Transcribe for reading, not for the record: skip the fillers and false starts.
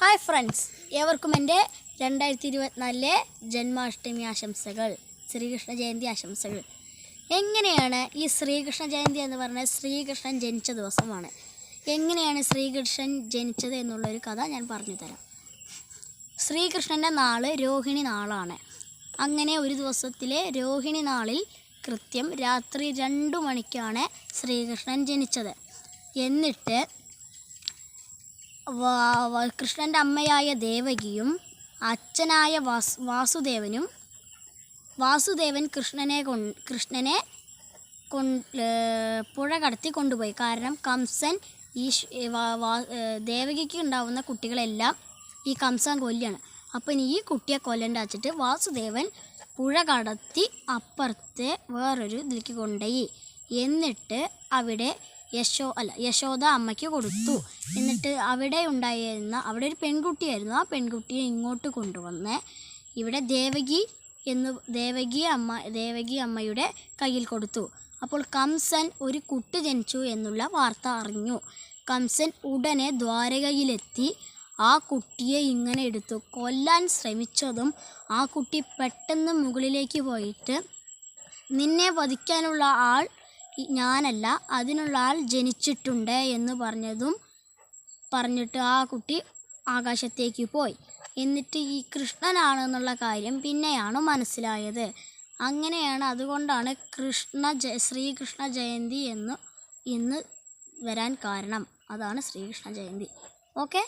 Hi friends, ഏവർക്കും എൻ്റെ 2024 ജന്മാഷ്ടമി ആശംസകൾ, ശ്രീകൃഷ്ണ ജയന്തി ആശംസകൾ. എങ്ങനെയാണ് ഈ ശ്രീകൃഷ്ണ ജയന്തി എന്ന് പറഞ്ഞാൽ ശ്രീകൃഷ്ണൻ ജനിച്ച ദിവസമാണ്. എങ്ങനെയാണ് ശ്രീകൃഷ്ണൻ ജനിച്ചത് എന്നുള്ളൊരു കഥ ഞാൻ പറഞ്ഞു തരാം. ശ്രീകൃഷ്ണൻ്റെ നാൾ രോഹിണി നാളാണ്. അങ്ങനെ ഒരു ദിവസത്തിലെ രോഹിണി നാളിൽ കൃത്യം രാത്രി 2 മണിക്കാണ് ശ്രീകൃഷ്ണൻ ജനിച്ചത്. എന്നിട്ട് കൃഷ്ണൻ്റെ അമ്മയായ ദേവകിയും അച്ഛനായ വാസുദേവൻ കൃഷ്ണനെ പുഴ കടത്തി കൊണ്ടുപോയി. കാരണം കംസൻ ദേവകിക്ക് ഉണ്ടാവുന്ന കുട്ടികളെല്ലാം ഈ കംസൻ കൊല്ലാണ്. അപ്പം ഈ കുട്ടിയെ കൊല്ലണ്ട വച്ചിട്ട് വാസുദേവൻ പുഴ കടത്തി അപ്പുറത്തെ വേറൊരു ഇതിലേക്ക് കൊണ്ടുപോയി. എന്നിട്ട് അവിടെ യശോദ അമ്മയ്ക്ക് കൊടുത്തു. എന്നിട്ട് അവിടെ ഒരു പെൺകുട്ടിയായിരുന്നു. ആ പെൺകുട്ടിയെ ഇങ്ങോട്ട് കൊണ്ടുവന്ന് ഇവിടെ ദേവകി അമ്മയുടെ കയ്യിൽ കൊടുത്തു. അപ്പോൾ കംസൻ ഒരു കുട്ടി ജനിച്ചു എന്നുള്ള വാർത്ത അറിഞ്ഞു. കംസൻ ഉടനെ ദ്വാരകയിലെത്തി ആ കുട്ടിയെ ഇങ്ങനെ എടുത്തു കൊല്ലാൻ ശ്രമിച്ചതും ആ കുട്ടി പെട്ടെന്ന് മുകളിലേക്ക് പോയിട്ട്, നിന്നെ വധിക്കാനുള്ള ആൾ ഞാനല്ല, അതിനുള്ള ആൾ ജനിച്ചിട്ടുണ്ട് എന്ന് പറഞ്ഞിട്ട് ആ കുട്ടി ആകാശത്തേക്ക് പോയി. എന്നിട്ട് ഈ കൃഷ്ണനാണെന്നുള്ള കാര്യം പിന്നെയാണ് മനസ്സിലായത്. അങ്ങനെയാണ്, അതുകൊണ്ടാണ് ശ്രീകൃഷ്ണ ജയന്തി ഇന്ന് വരാൻ കാരണം. അതാണ് ശ്രീകൃഷ്ണ ജയന്തി. ഓക്കെ.